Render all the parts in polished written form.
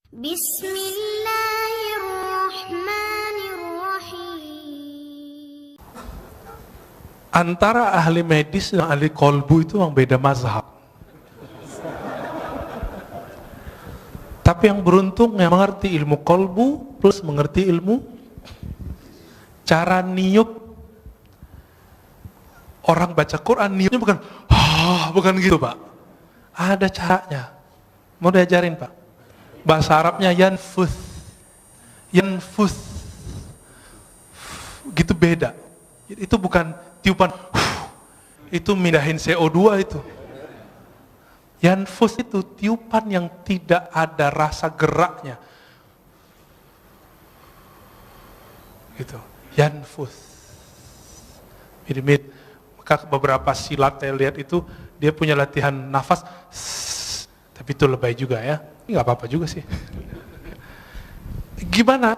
Bismillahirrahmanirrahim. Antara ahli medis dan ahli kolbu itu yang beda mazhab. Tapi yang beruntung yang mengerti ilmu kolbu plus mengerti ilmu cara niup. Orang baca Quran niupnya bukan gitu Pak. Ada caranya. Mau diajarin Pak. Bahasa Arabnya yanfuth. Gitu beda. Itu bukan tiupan. Itu mindahin CO2 itu. Yanfuth itu tiupan yang tidak ada rasa geraknya. Gitu. Yanfuth. Mirip-mirip. Maka beberapa silat saya lihat itu dia punya latihan nafas. Tapi itu lebay juga ya. Ini nggak apa-apa juga sih. Gimana?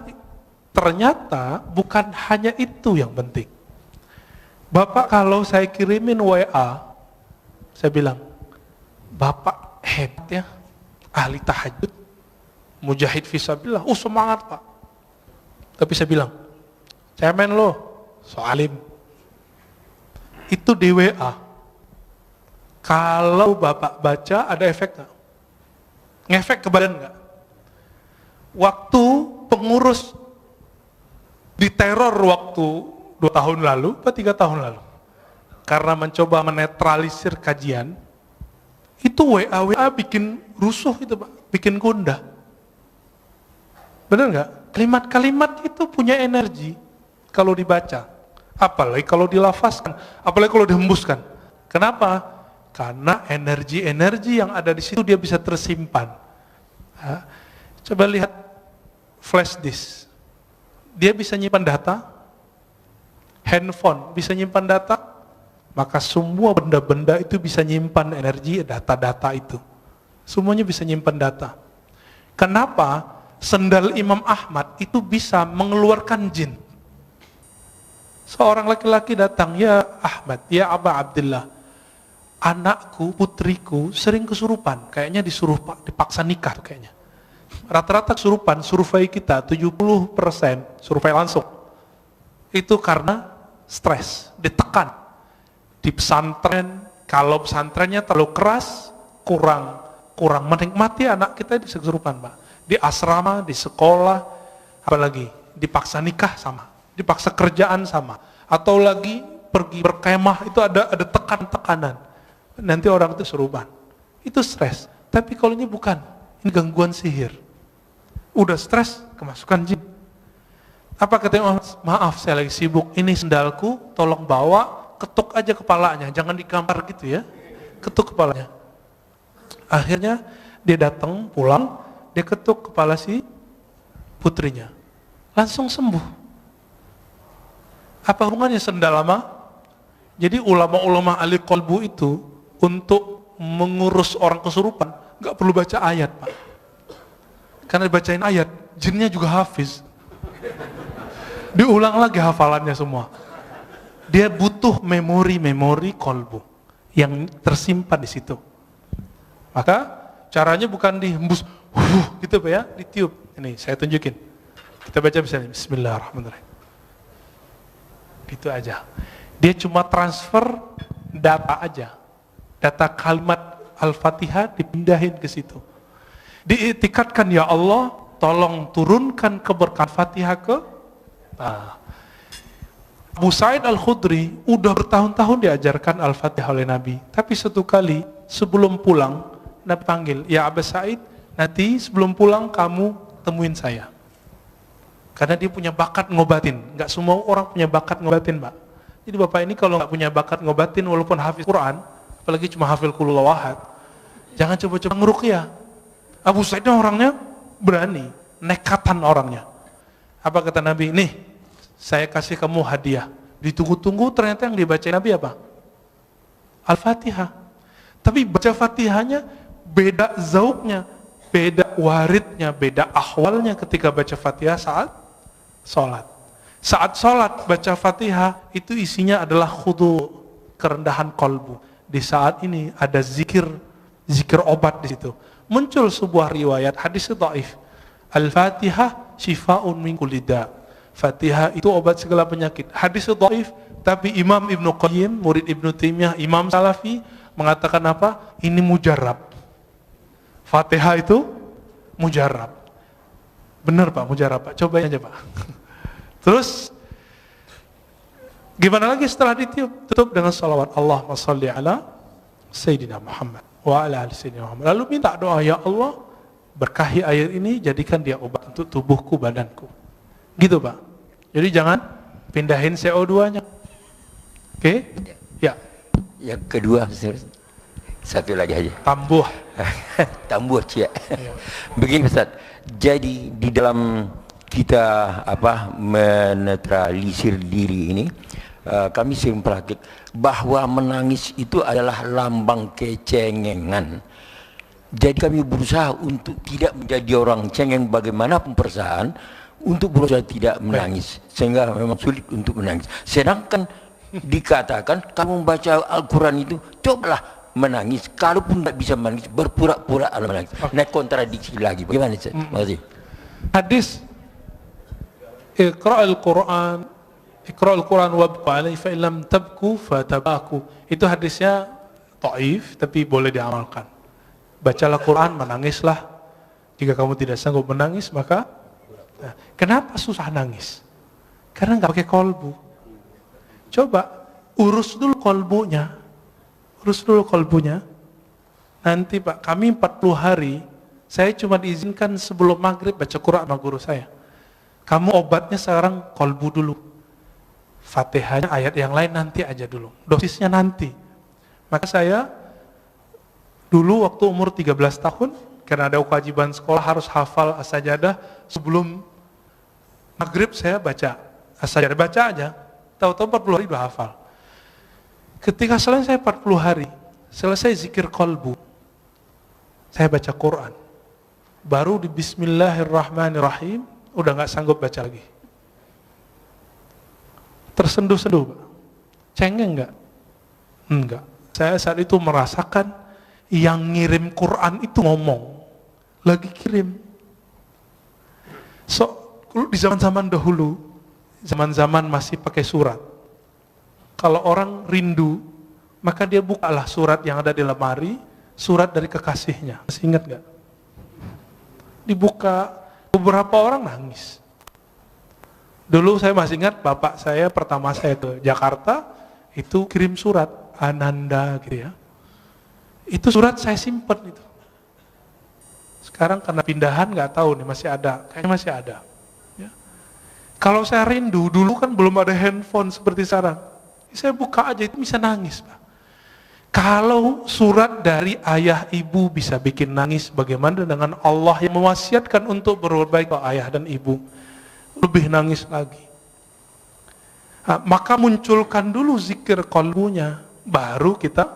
Ternyata bukan hanya itu yang penting. Bapak kalau saya kirimin WA, saya bilang, Bapak hebat ya, ahli tahajud, mujahid fisabilillah, semangat Pak. Tapi saya bilang, cemen lo, soalim. Itu di WA. Kalau Bapak baca ada efek nggak? Ngefek ke badan nggak? Waktu pengurus diteror waktu 2 tahun lalu atau 3 tahun lalu, karena mencoba menetralisir kajian, itu WA bikin rusuh itu Pak, bikin gundah. Benar nggak? Kalimat-kalimat itu punya energi kalau dibaca, apalagi kalau dilafazkan, apalagi kalau dihembuskan. Kenapa? Karena energi-energi yang ada di situ dia bisa tersimpan. Coba lihat flash disk, dia bisa nyimpan data. Handphone bisa nyimpan data, maka semua benda-benda itu bisa nyimpan energi data-data itu. Semuanya bisa nyimpan data. Kenapa sendal Imam Ahmad itu bisa mengeluarkan jin? Seorang laki-laki datang, ya Ahmad, ya Aba Abdullah, anakku, putriku sering kesurupan, kayaknya dipaksa nikah kayaknya. Rata-rata kesurupan, survei kita 70%, survei langsung. Itu karena stres, ditekan. Di pesantren, kalau pesantrennya terlalu keras, kurang menikmati anak kita di kesurupan, Pak. Di asrama, di sekolah, apalagi dipaksa nikah sama, dipaksa kerjaan sama, atau lagi pergi berkemah itu ada tekanan. Nanti orang itu kesurupan. Itu stres. Tapi kalau ini bukan, ini gangguan sihir. Udah stres, kemasukan jin. Apa katanya? Maaf saya lagi sibuk, ini sendalku, tolong bawa, ketuk aja kepalanya, jangan digambar gitu ya, ketuk kepalanya. Akhirnya dia datang, pulang, dia ketuk kepala si putrinya, langsung sembuh. Apa hubungannya sendal lama? Jadi ulama-ulama ahli kolbu itu untuk mengurus orang kesurupan nggak perlu baca ayat Pak, karena dibacain ayat jinnya juga hafiz. Diulang lagi hafalannya semua. Dia butuh memori kolbu yang tersimpan di situ. Maka caranya bukan dihembus, gitu Pak ya, ditiup. Ini saya tunjukin. Kita baca misalnya, Bismillahirrahmanirrahim. Gitu aja. Dia cuma transfer data aja. Data kalimat Al-Fatihah dipindahin ke situ. Diiktikadkan, ya Allah, tolong turunkan keberkahan Fatihah ke Abu Sa'id Al-Khudri udah bertahun-tahun diajarkan Al-Fatihah oleh Nabi. Tapi satu kali sebelum pulang, Nabi panggil, ya Abu Sa'id, nanti sebelum pulang kamu temuin saya. Karena dia punya bakat ngobatin. Gak semua orang punya bakat ngobatin Pak. Jadi Bapak ini kalau gak punya bakat ngobatin walaupun hafiz Quran, apalagi cuma hafil qul huwallahu ahad, jangan coba-coba ngeruqyah. Abu Sa'id orangnya berani, nekatan orangnya. Apa kata Nabi? Nih, saya kasih kamu hadiah. Ditunggu-tunggu ternyata yang dibaca Nabi apa? Al-Fatihah. Tapi baca Fatihahnya beda zauknya, beda waridnya, beda ahwalnya ketika baca Fatihah saat sholat. Saat sholat baca Fatihah itu isinya adalah khudu, kerendahan kolbu. Di saat ini ada zikir obat di situ. Muncul sebuah riwayat hadis dhaif. Al-Fatihah syifa'un min kulli da'. Fatihah itu obat segala penyakit. Hadis dhaif, tapi Imam Ibnu Qayyim, murid Ibnu Taimiyah, Imam Salafi mengatakan apa? Ini mujarab. Fatihah itu mujarab. Benar Pak, mujarab Pak. Cobain aja Pak. Terus gimana lagi setelah ditiup? Tutup dengan salawat. Allahumma shalli ala Sayyidina Muhammad wa ala ali Sayyidina Muhammad. Lalu minta doa, ya Allah, berkahi air ini, jadikan dia obat untuk tubuhku, badanku. Gitu Pak. Jadi jangan pindahin CO2-nya. Oke? Ya. Yang kedua, satu lagi aja. Tambuh. Tambuh cia. Begini Ustaz. Jadi di dalam kita menetralisir diri ini, kami sering praktik bahwa menangis itu adalah lambang kecengengan. Jadi kami berusaha untuk tidak menjadi orang cengeng bagaimanapun perasaan, untuk berusaha tidak menangis, sehingga memang sulit untuk menangis. Sedangkan dikatakan kamu membaca Al-Quran itu cobalah menangis, kalaupun tidak bisa menangis berpura-pura menangis. Nah, kontradiksi lagi. Bagaimana sih? Makasih. Hadis Iqra'ul Quran wabku alaihi fa illam tabku fatabaku. Itu hadisnya dhaif tapi boleh diamalkan. Bacalah Quran, menangislah. Jika kamu tidak sanggup menangis, maka kenapa susah nangis? Karena nggak pakai kolbu. Coba urus dulu kolbunya. Urus dulu kolbunya. Nanti Pak, kami 40 hari, saya cuma diizinkan sebelum maghrib baca Quran sama guru saya. Kamu obatnya sekarang kolbu dulu. Fatihahnya ayat yang lain nanti aja dulu. Dosisnya nanti. Maka saya dulu waktu umur 13 tahun, karena ada kewajiban sekolah harus hafal as-sajadah sebelum maghrib, saya baca as-sajadah, baca aja, tahu-tahu 40 hari udah hafal. Ketika selesai 40 hari, selesai zikir kolbu, saya baca Quran, baru di Bismillahirrahmanirrahim udah nggak sanggup baca lagi. Tersenduh-senduh, Pak. Cengeng nggak? Enggak. Saya saat itu merasakan yang ngirim Quran itu ngomong, lagi kirim. Di zaman-zaman dahulu, zaman-zaman masih pakai surat. Kalau orang rindu, maka dia bukalah surat yang ada di lemari, surat dari kekasihnya. Masih ingat nggak? Dibuka, beberapa orang nangis. Dulu saya masih ingat bapak saya pertama saya ke Jakarta, itu kirim surat, Ananda gitu ya. Itu surat saya simpen itu. Sekarang karena pindahan nggak tahu nih masih ada, kayaknya masih ada. Ya. Kalau saya rindu, dulu kan belum ada handphone seperti sekarang. Saya buka aja itu bisa nangis, Pak. Kalau surat dari ayah ibu bisa bikin nangis, bagaimana dengan Allah yang mewasiatkan untuk berbuat baik ke ayah dan ibu? Lebih nangis lagi. Nah, maka munculkan dulu zikir qalbunya, baru kita,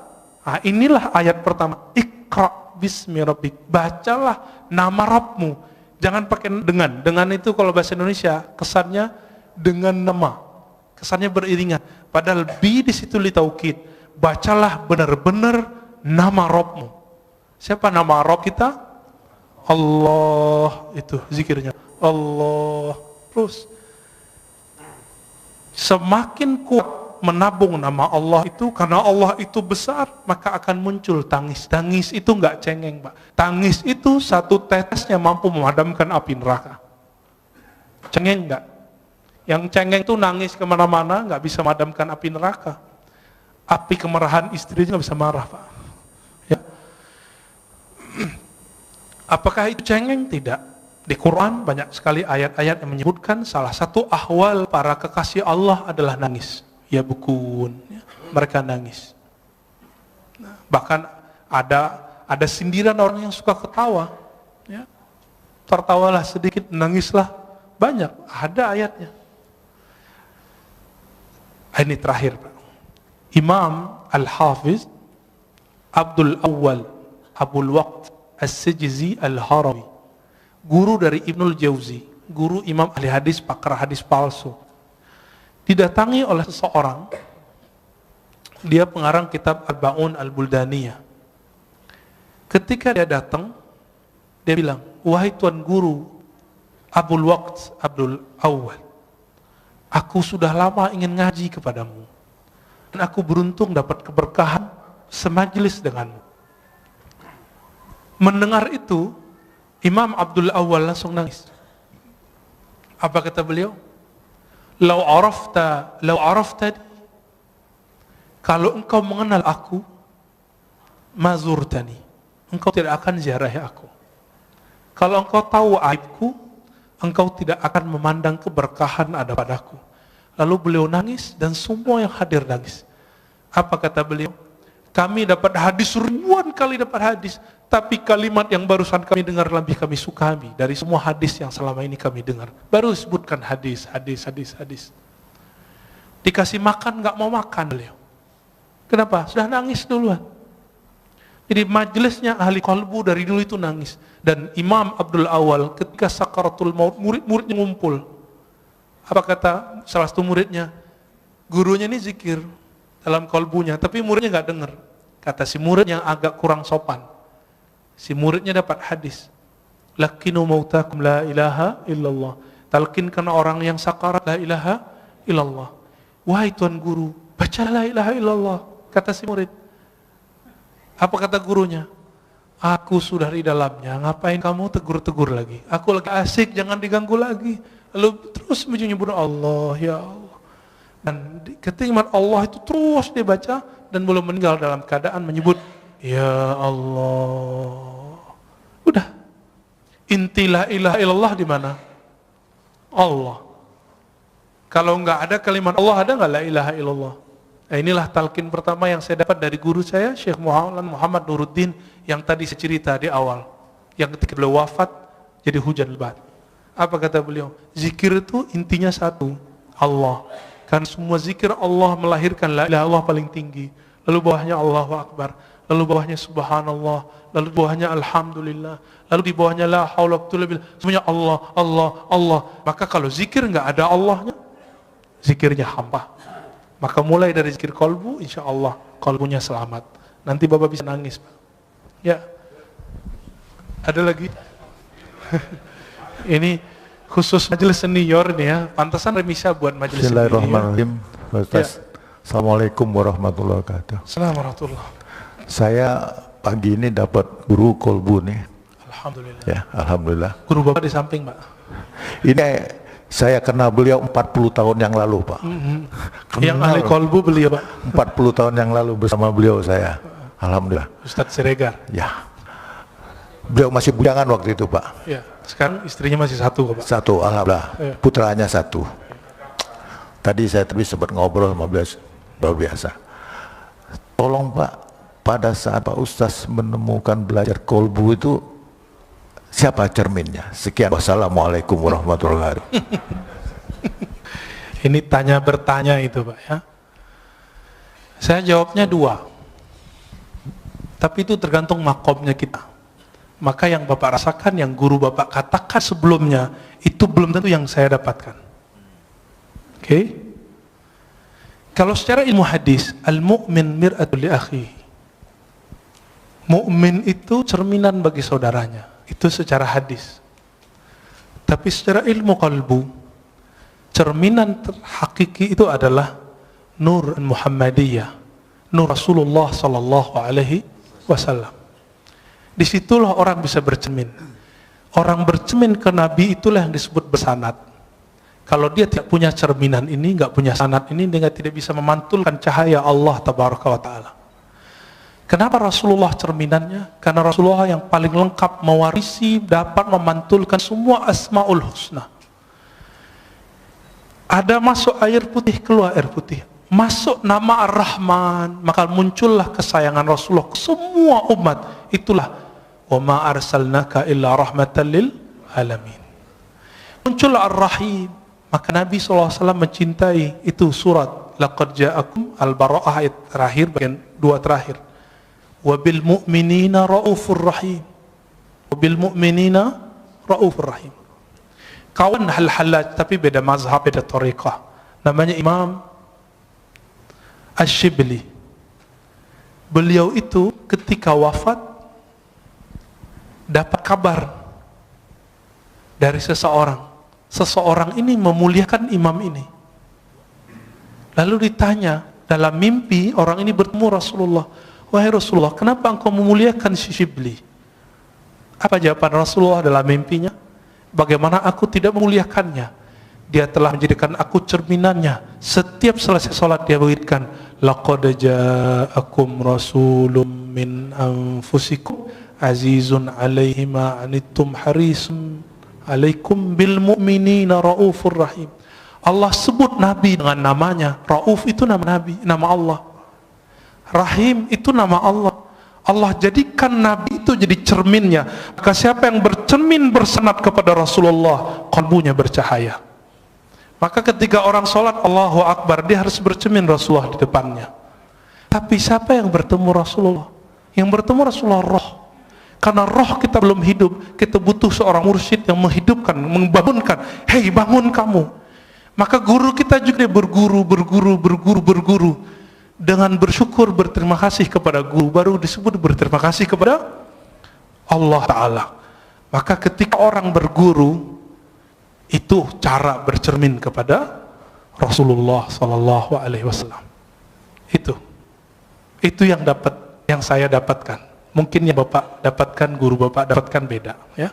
inilah ayat pertama, Iqra bismi rabbik, bacalah nama Rabbmu. Jangan pakai dengan itu kalau bahasa Indonesia kesannya dengan nama, kesannya beriringan. Padahal bi di situ li taukid, bacalah benar-benar nama Rabbmu. Siapa nama Rabb kita? Allah, itu zikirnya. Allah. Terus semakin kuat menabung nama Allah itu, karena Allah itu besar, maka akan muncul tangis. Tangis itu enggak cengeng, Pak. Tangis itu satu tetesnya mampu memadamkan api neraka. Cengeng enggak? Yang cengeng itu nangis kemana-mana, enggak bisa memadamkan api neraka. Api kemarahan istrinya enggak bisa marah, Pak. Ya. Apakah itu cengeng? Tidak. Di Quran banyak sekali ayat-ayat yang menyebutkan salah satu ahwal para kekasih Allah adalah nangis. Ya bukun, ya, mereka nangis. Nah, bahkan ada sindiran orang yang suka ketawa. Ya. Tertawalah sedikit, nangislah banyak. Ada ayatnya. Ini terakhir, Pak. Imam Al-Hafiz Abdul Awwal Abul Waqt As-Sijzi Al-Harawi, guru dari Ibnul Jauzi, guru imam ahli hadis, pakar hadis palsu, didatangi oleh seseorang. Dia pengarang kitab Arba'un Al-Buldaniyah. Ketika dia datang, dia bilang, wahai tuan guru, Abul Waqt Abdul Awwal, aku sudah lama ingin ngaji kepadamu, dan aku beruntung dapat keberkahan semajlis denganmu. Mendengar itu, Imam Abdul Awwal langsung nangis. Apa kata beliau? Lau arafta, kalau engkau mengenal aku, mazurtani, engkau tidak akan ziarahi aku. Kalau engkau tahu aibku, engkau tidak akan memandang keberkahan ada padaku. Lalu beliau nangis dan semua yang hadir nangis. Apa kata beliau? Kami dapat hadis, ribuan kali dapat hadis, tapi kalimat yang barusan kami dengar lebih kami suka dari semua hadis yang selama ini kami dengar. Baru sebutkan hadis. Dikasih makan nggak mau makan beliau. Kenapa? Sudah nangis duluan. Jadi majelisnya ahli qalbu dari dulu itu nangis. Dan Imam Abdul Awwal ketika sakaratul maut, murid-muridnya ngumpul. Apa kata salah satu muridnya? Gurunya ini zikir dalam kalbunya, tapi muridnya nggak dengar. Kata si murid yang agak kurang sopan, si muridnya dapat hadis, lakinu mautakum la ilaha illallah, talkinkan orang yang sakarat la ilaha illallah. Wahai tuan guru, baca la ilaha illallah, kata si murid. Apa kata gurunya? Aku sudah di dalamnya, ngapain kamu tegur-tegur lagi? Aku lagi asik, jangan diganggu lagi. Lalu terus menyebut Allah, ya Allah. Dan ketika Allah itu terus dia baca dan belum meninggal dalam keadaan menyebut ya Allah. Udah. Inti la ilaha illallah di mana? Allah. Kalau enggak ada kalimat Allah, ada enggak la ilaha illallah? Nah, inilah talqin pertama yang saya dapat dari guru saya, Syekh Muhammad Nuruddin, yang tadi saya cerita di awal. Yang ketika beliau wafat jadi hujan lebat. Apa kata beliau? Zikir itu intinya satu, Allah. Kan semua zikir Allah melahirkan la ilaha illallah paling tinggi. Lalu bawahnya Allahu Akbar, lalu bawahnya Subhanallah, lalu bawahnya Alhamdulillah, lalu di bawahnya la haula wa quwwata illa billah. Semuanya Allah, Allah, Allah. Maka kalau zikir nggak ada Allahnya, zikirnya hampa. Maka mulai dari zikir kolbu, insya Allah kolbunya selamat. Nanti Bapak bisa nangis, Pak. Ya. Ada lagi? Ini khusus majelis senior nih ya, pantasan remisa buat majelis senior. Bismillahirrahmanirrahim. Ustaz. Ya. Assalamualaikum warahmatullahi wabarakatuh. Assalamualaikum warahmatullahi. Saya pagi ini dapat guru kolbu nih. Alhamdulillah. Ya, alhamdulillah. Guru Bapak di samping, Pak. Ini saya kenal beliau 40 tahun yang lalu, Pak. Yang ahli kolbu beliau, Pak. 40 tahun yang lalu bersama beliau saya. Alhamdulillah. Ustadz Siregar. Ya. Beliau masih bujangan waktu itu, Pak. Ya. Sekarang istrinya masih satu, Pak. Satu, alhamdulillah. Ya. Putranya satu. Tadi saya sempat ngobrol sama beliau, luar biasa. Tolong Pak, pada saat Pak Ustaz menemukan belajar kolbu itu, siapa cerminnya? Sekian. Wassalamualaikum warahmatullahi wabarakatuh. Ini tanya bertanya itu, Pak ya. Saya jawabnya dua. Tapi itu tergantung makomnya kita. Maka yang Bapak rasakan, yang guru Bapak katakan sebelumnya, itu belum tentu yang saya dapatkan. Oke? Kalau secara ilmu hadis, al-mu'min mir'atul li akhihi. Mu'min itu cerminan bagi saudaranya. Itu secara hadis. Tapi secara ilmu qalbu, cerminan hakiki itu adalah nur Muhammadiyah, nur Rasulullah sallallahu alaihi wasallam. Disitulah orang bisa bercermin. Orang bercermin ke Nabi itulah yang disebut bersanad. Kalau dia tidak punya cerminan ini, nggak punya sanad ini, dia tidak bisa memantulkan cahaya Allah tabaraka wa ta'ala. Kenapa Rasulullah cerminannya? Karena Rasulullah yang paling lengkap mewarisi, dapat memantulkan semua asmaul husna. Ada masuk air putih, keluar air putih. Masuk nama Ar-Rahman, maka muncullah kesayangan Rasulullah ke semua umat. Itulah wa ma arsalnaka illa rahmatan lil alamin. Muncullah Ar-Rahim, maka Nabi SAW mencintai. Itu surat laqad ja'akum Al-Bara'ah ayat terakhir, bagian 2 terakhir. Wabil mu'minina ra'ufur rahim. Wabil mu'minina ra'ufur rahim. Kawan hal-halaj, tapi beda mazhab, beda tariqah. Namanya Imam Ash-Shibli. Beliau itu ketika wafat dapat kabar dari seseorang. Seseorang ini memuliakan imam ini. Lalu ditanya, dalam mimpi orang ini bertemu Rasulullah. Wahai Rasulullah, kenapa engkau memuliakan si Shibli? Apa jawaban Rasulullah dalam mimpinya? Bagaimana aku tidak memuliakannya? Dia telah menjadikan aku cerminannya. Setiap selesai sholat dia berikan, laqad ja'akum rasulun min anfusikum azizun alaihi ma anittum harisun alaikum bil mu'minina raufur rahim. Allah sebut Nabi dengan namanya. Rauf itu nama Nabi, nama Allah. Rahim itu nama Allah. Allah jadikan Nabi itu jadi cerminnya. Maka siapa yang bercermin bersenat kepada Rasulullah, kalbunya bercahaya. Maka ketika orang sholat Allahu Akbar, dia harus bercermin Rasulullah di depannya. Tapi siapa yang bertemu Rasulullah? Yang bertemu Rasulullah roh. Karena roh kita belum hidup, kita butuh seorang mursyid yang menghidupkan, membangunkan. Hei, bangun kamu. Maka guru kita juga berguru. Dengan bersyukur, berterima kasih kepada guru, baru disebut berterima kasih kepada Allah Ta'ala. Maka ketika orang berguru, itu cara bercermin kepada Rasulullah Sallallahu Alaihi Wasallam. Itu yang saya dapatkan. Mungkin yang Bapak dapatkan, guru Bapak dapatkan beda, ya.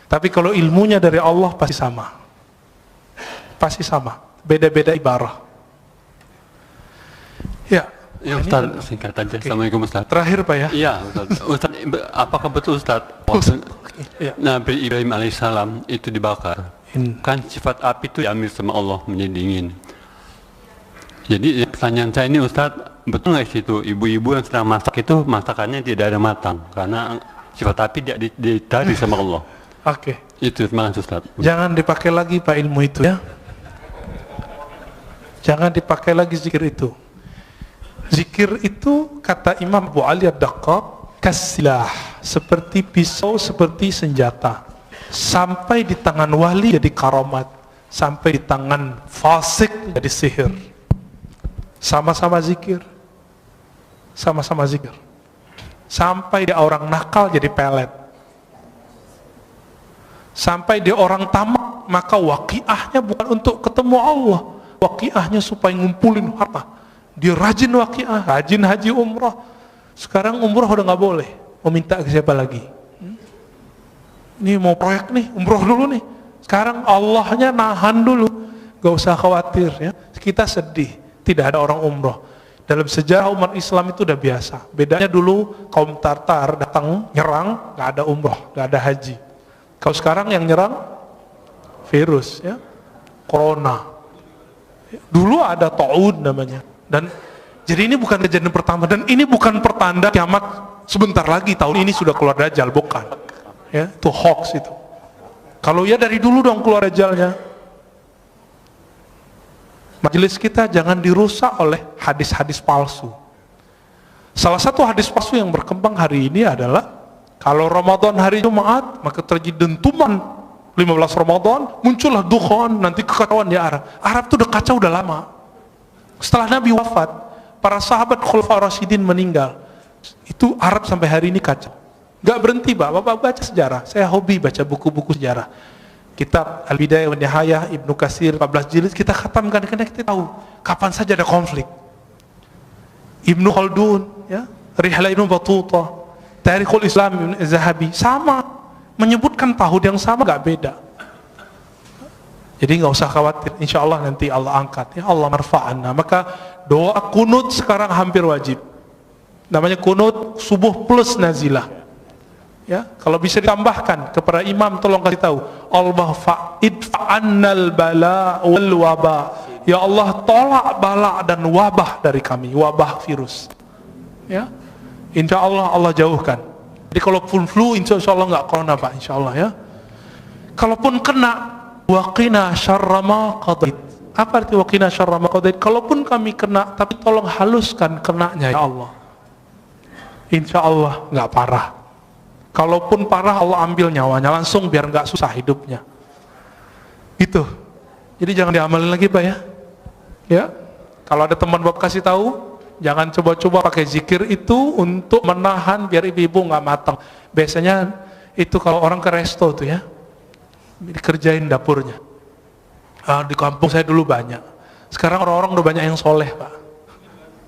Tapi kalau ilmunya dari Allah pasti sama. Pasti sama. Beda-beda ibarah. Ya, ya Ustaz, singkat aja. Okay. Assalamualaikum Ustaz. Terakhir Pak ya. Iya Ustaz, apakah betul Ustaz ya. Nabi Ibrahim alaihissalam itu dibakar? Kan sifat api itu diambil sama Allah menjadi dingin. Jadi pertanyaan saya ini Ustaz, betul nggak situ ibu-ibu yang sedang masak itu masakannya tidak ada matang karena sifat api ditarik sama Allah? Oke. Itu terima kasih Ustaz. Jangan dipakai lagi Pak ilmu itu ya. Jangan dipakai lagi zikir itu. Zikir itu kata Imam Abu Ali Ad-Daqqaq kasilah, seperti pisau, seperti senjata. Sampai di tangan wali jadi karamat, sampai di tangan fasik jadi sihir. Sama-sama zikir. Sama-sama zikir. Sampai di orang nakal jadi pelet. Sampai di orang tamak, maka waqiahnya bukan untuk ketemu Allah. Waqiahnya supaya ngumpulin harta. Dia rajin waqiah, rajin haji umrah. Sekarang umrah udah nggak boleh. Mau minta ke siapa lagi? Ini mau proyek nih, umrah dulu nih. Sekarang Allahnya nahan dulu. Gak usah khawatir ya. Kita sedih, tidak ada orang umrah. Dalam sejarah umat Islam itu udah biasa. Bedanya dulu kaum Tartar datang nyerang, nggak ada umrah, nggak ada haji. Kalau sekarang yang nyerang virus ya, corona. Dulu ada ta'ud namanya. Dan jadi ini bukan kejadian pertama, dan ini bukan pertanda kiamat sebentar lagi, tahun ini sudah keluar Dajjal, bukan ya, itu hoax itu. Kalau ya dari dulu dong keluar Dajjalnya. Majelis kita jangan dirusak oleh hadis-hadis palsu. Salah satu hadis palsu yang berkembang hari ini adalah kalau Ramadan hari Jumat maka terjadi dentuman 15 Ramadan, muncullah dukhan, nanti kekacauan di Arab. Arab itu udah kacau udah lama. Setelah Nabi wafat, para sahabat Khulafaur Rasyidin meninggal. Itu Arab sampai hari ini kacau. Gak berhenti Bapak baca sejarah. Saya hobi baca buku-buku sejarah. Kitab Al-Bidayah wa Nihayah Ibnu Katsir 14 jilid kita khatamkan karena kita tahu kapan saja ada konflik. Ibnu Khaldun, ya, Rihlah Ibnu Battuta, Tarikhul Islam Ibnu Zahabi sama menyebutkan tahun yang sama, gak beda. Jadi nggak usah khawatir, insya Allah nanti Allah angkat, ya Allah marfa'anna. Maka doa kunut sekarang hampir wajib. Namanya kunut subuh plus nazilah. Ya, kalau bisa ditambahkan kepada imam, tolong kasih tahu, Allah fa'idfa'annal bala wal waba. Ya Allah tolak bala dan wabah dari kami, wabah virus. Ya, insya Allah Allah jauhkan. Jadi kalaupun flu, insya Allah nggak corona Pak, insya Allah ya. Kalaupun kena, waqina syarra ma qadait. Apa arti waqina syarra ma qadait? Kalaupun kami kena, tapi tolong haluskan kenanya ya Allah. Insya Allah nggak parah. Kalaupun parah Allah ambil nyawanya langsung biar nggak susah hidupnya. Itu. Jadi jangan diamalin lagi Pak ya. Ya. Kalau ada teman Bapak kasih tahu, jangan coba-coba pakai zikir itu untuk menahan biar ibu-ibu nggak matang. Biasanya itu kalau orang ke resto tuh ya. dikerjain dapurnya. Di kampung saya dulu banyak. Sekarang orang-orang udah banyak yang soleh, Pak.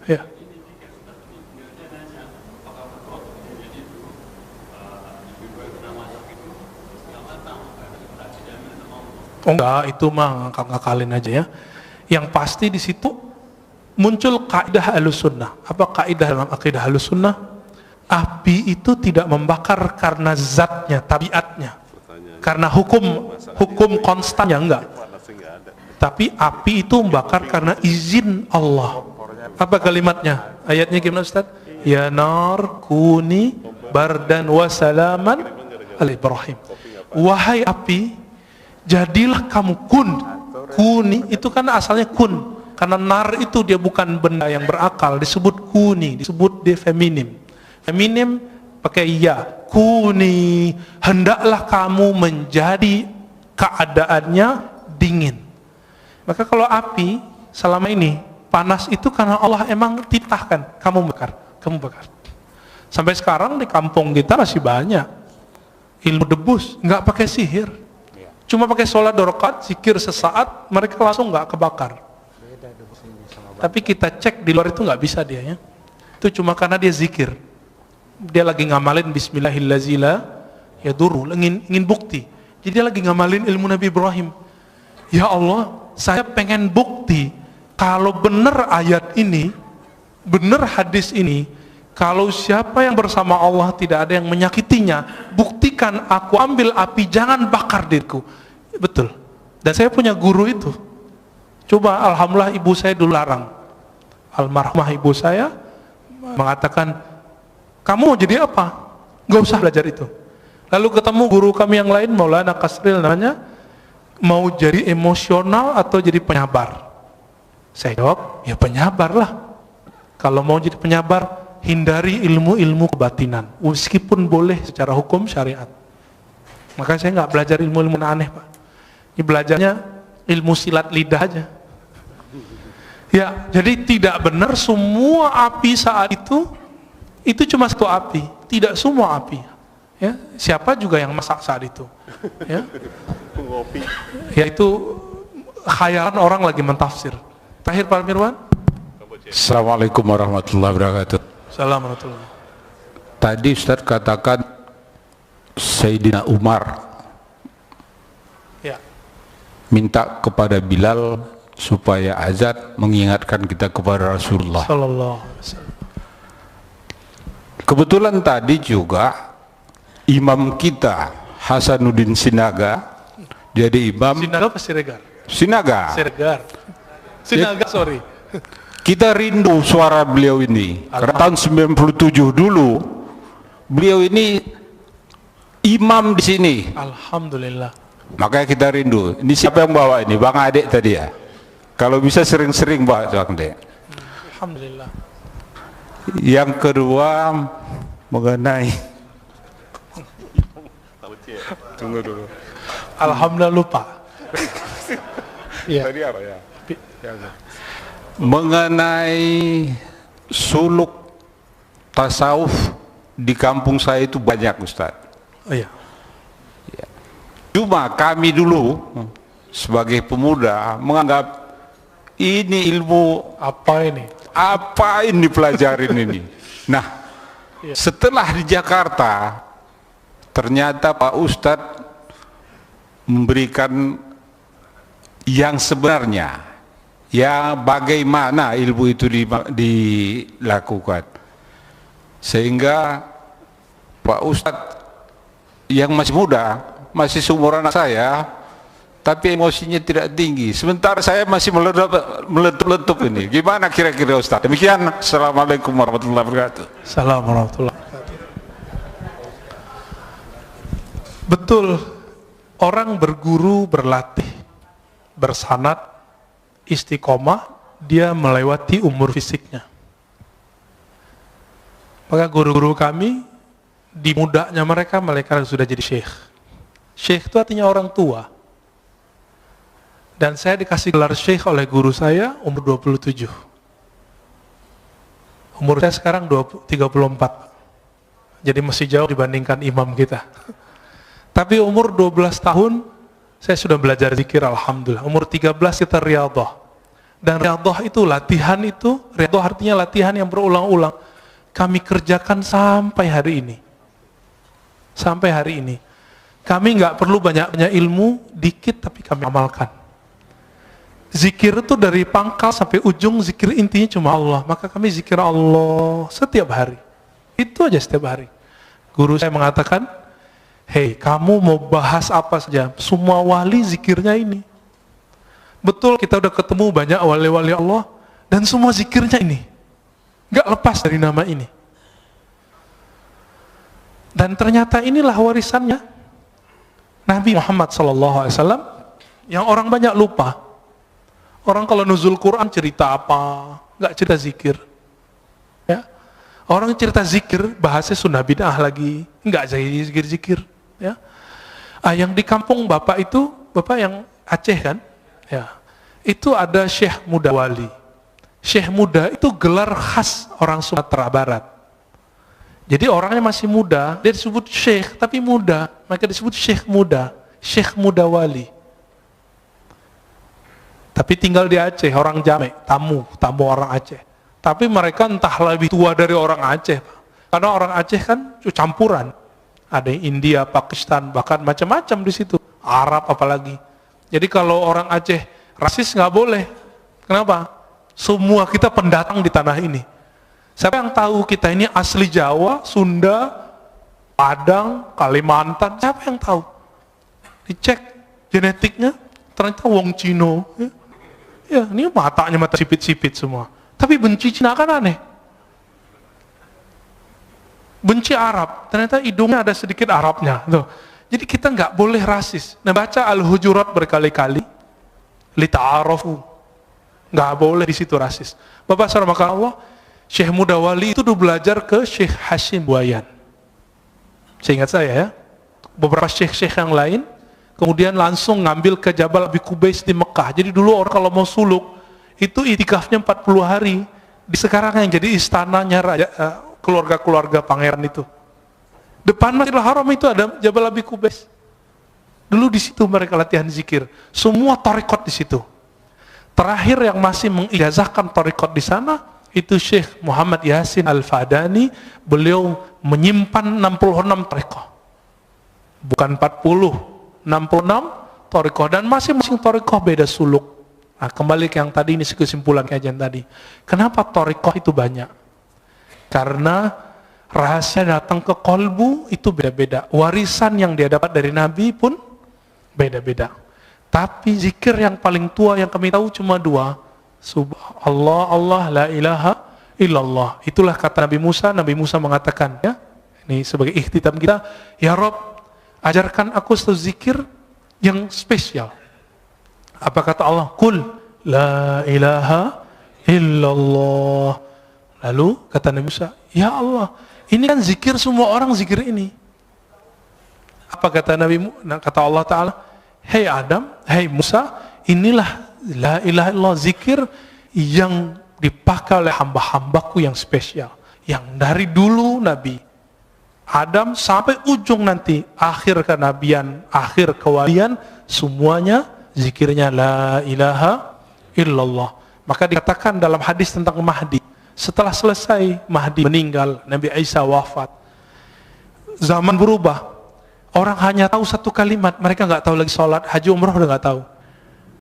Ya. Oh enggak, itu mah ngakal-ngakalin aja ya. Yang pasti di situ muncul kaidah Ahlussunnah. Apa kaidah dalam akidah Ahlussunnah? Api itu tidak membakar karena zatnya, tabiatnya. Karena hukum konstannya enggak. Tapi api itu membakar karena izin Allah. Apa kalimatnya? Ayatnya gimana Ustaz? Ya nar kuni bardan wa salaman ala Ibrahim. Wahai api, jadilah kamu kuni itu kan asalnya kun, karena nar itu dia bukan benda yang berakal, disebut kuni, disebut dia feminim pakai ya, kuni, hendaklah kamu menjadi keadaannya dingin. Maka kalau api selama ini panas itu karena Allah emang titahkan kamu bakar. Sampai sekarang di kampung kita masih banyak ilmu debus, nggak pakai sihir. Cuma pakai sholat 2 rakaat, zikir sesaat, mereka langsung nggak kebakar. Tapi kita cek di luar itu nggak bisa dia ya. Itu cuma karena dia zikir. Dia lagi ngamalin Bismillahirrahmanirrahim, ya duru, ingin bukti. Jadi dia lagi ngamalin ilmu Nabi Ibrahim. Ya Allah, saya pengen bukti kalau benar ayat ini, benar hadis ini, kalau siapa yang bersama Allah tidak ada yang menyakitinya, buktikan aku ambil api, jangan bakar diriku. Betul. Dan saya punya guru itu. Coba alhamdulillah ibu saya dulu larang. Almarhumah ibu saya mengatakan, kamu mau jadi apa? Gak usah belajar itu. Lalu ketemu guru kami yang lain, Maulana Kasril namanya, mau jadi emosional atau jadi penyabar? Saya jawab, ya penyabar lah. Kalau mau jadi penyabar, hindari ilmu-ilmu kebatinan, meskipun boleh secara hukum syariat. Maka saya nggak belajar ilmu-ilmu aneh, Pak. Ini belajarnya ilmu silat lidah aja. Ya, jadi tidak benar semua api saat itu cuma satu api, tidak semua api. Ya, siapa juga yang masak saat itu? Ya, ya itu khayalan orang lagi mentafsir. Tahir Pak Mirwan. Assalamualaikum warahmatullahi wabarakatuh. Assalamualaikum. Tadi Ustaz katakan Sayyidina Umar ya, minta kepada Bilal supaya azan mengingatkan kita kepada Rasulullah. Sallallahu alaihi wasallam. Kebetulan tadi juga imam kita Hasanuddin Sinaga jadi imam. Sinaga apa Siregar? Sinaga. Sinaga, sorry. Kita rindu suara beliau ini. Karena tahun 97 dulu beliau ini imam di sini. Alhamdulillah. Makanya kita rindu. Ini siapa yang bawa ini? Bang Adek tadi ya. Kalau bisa sering-sering bawa Bang Adek. Alhamdulillah. Yang kedua mengenai tunggu dulu. Alhamdulillah lupa. Tadi apa ya? Mengenai suluk tasawuf di kampung saya itu banyak Ustaz. Oh iya. Cuma kami dulu sebagai pemuda menganggap ini ilmu apa ini pelajarin ini. Nah, setelah di Jakarta ternyata Pak Ustadz memberikan yang sebenarnya, ya bagaimana ilmu itu dilakukan, sehingga Pak Ustadz yang masih muda, masih seumuran anak saya, tapi emosinya tidak tinggi, sementara saya masih meletup-letup ini. Gimana kira-kira Ustadz? Demikian. Assalamualaikum warahmatullahi wabarakatuh. Assalamualaikum warahmatullahi wabarakatuh. Betul, orang berguru, berlatih, bersanad, istiqomah, dia melewati umur fisiknya. Maka guru-guru kami di mudanya mereka sudah jadi syekh. Syekh itu artinya orang tua. Dan saya dikasih gelar syekh oleh guru saya umur 27. Umur saya sekarang 34. Jadi masih jauh dibandingkan imam kita. Tapi umur 12 tahun Saya sudah belajar zikir, alhamdulillah. Umur 13 kita riyadhah. Dan riyadhah itu latihan itu, riyadhah artinya latihan yang berulang-ulang. Kami kerjakan sampai hari ini. Sampai hari ini. Kami nggak perlu banyak-banyak ilmu, dikit tapi kami amalkan. Zikir itu dari pangkal sampai ujung, zikir intinya cuma Allah. Maka kami zikir Allah setiap hari. Itu aja setiap hari. Guru saya mengatakan, hei, kamu mau bahas apa saja, semua wali zikirnya ini. Betul, kita udah ketemu banyak wali-wali Allah, dan semua zikirnya ini. Gak lepas dari nama ini. Dan ternyata inilah warisannya Nabi Muhammad SAW, yang orang banyak lupa. Orang kalau nuzul Quran cerita apa, gak cerita zikir. Ya. Orang cerita zikir, bahasnya sunnah bid'ah lagi, gak jadi zikir-zikir. Ya. Yang di kampung bapak itu, bapak yang Aceh kan, ya, itu ada Syekh Muda Wali. Syekh Muda itu gelar khas orang Sumatera Barat. Jadi orangnya masih muda, dia disebut Syekh tapi muda, maka disebut Syekh Muda, Syekh Muda Wali. Tapi tinggal di Aceh, orang Jamek, tamu orang Aceh. Tapi mereka entah lebih tua dari orang Aceh, karena orang Aceh kan campuran. Ada India, Pakistan, bahkan macam-macam di situ. Arab apalagi. Jadi kalau orang Aceh rasis nggak boleh. Kenapa? Semua kita pendatang di tanah ini. Siapa yang tahu kita ini asli Jawa, Sunda, Padang, Kalimantan? Siapa yang tahu? Dicek genetiknya, ternyata wong Cino. Ya, ini matanya mata sipit-sipit semua. Tapi benci Cina kan aneh. Benci Arab, ternyata hidungnya ada sedikit Arabnya. Tuh. Jadi kita nggak boleh rasis. Nah, baca Al-Hujurat berkali-kali, lita'arafu. Nggak boleh di situ rasis. Bapak saudara maka Allah, Syekh Muda Wali itu dulu belajar ke Syekh Hashim Buayan. Seingat saya ya, beberapa syekh-syekh yang lain, kemudian langsung ngambil ke Jabal Abi Qubais di Mekah. Jadi dulu orang kalau mau suluk, itu itikafnya 40 hari. Di sekarang yang jadi istananya raja, keluarga-keluarga pangeran itu. Depan Masjidil Haram itu ada Jabal Abi Qubais. Dulu di situ mereka latihan zikir. Semua tarekat di situ. Terakhir yang masih mengijazahkan tarekat di sana itu Syekh Muhammad Yasin Al-Fadani. Beliau menyimpan 66 tarekat. Bukan 40, 66 tarekat, dan masing-masing tarekat beda suluk. Nah, kembali ke yang tadi, ini kesimpulan kajian tadi. Kenapa tarekat itu banyak? Karena rahasia datang ke kolbu itu beda-beda. Warisan yang dia dapat dari Nabi pun beda-beda. Tapi zikir yang paling tua yang kami tahu cuma dua. Subhanallah, Allah, la ilaha illallah. Itulah kata Nabi Musa. Nabi Musa mengatakan, ya, ini sebagai ikhtitam kita, ya Rob, ajarkan aku satu zikir yang spesial. Apa kata Allah? Qul la ilaha illallah. Lalu kata Nabi Musa, ya Allah, ini kan zikir semua orang zikir ini. Apa kata kata Allah Ta'ala? Hei Adam, hei Musa, inilah la ilaha illallah, zikir yang dipakai oleh hamba-hambaku yang spesial. Yang dari dulu Nabi Adam sampai ujung nanti, akhir kenabian, akhir kewalian, semuanya zikirnya la ilaha illallah. Maka dikatakan dalam hadis tentang Mahdi, setelah selesai Mahdi meninggal, Nabi Isa wafat, zaman berubah. Orang hanya tahu satu kalimat, mereka nggak tahu lagi sholat, haji, umrah udah nggak tahu.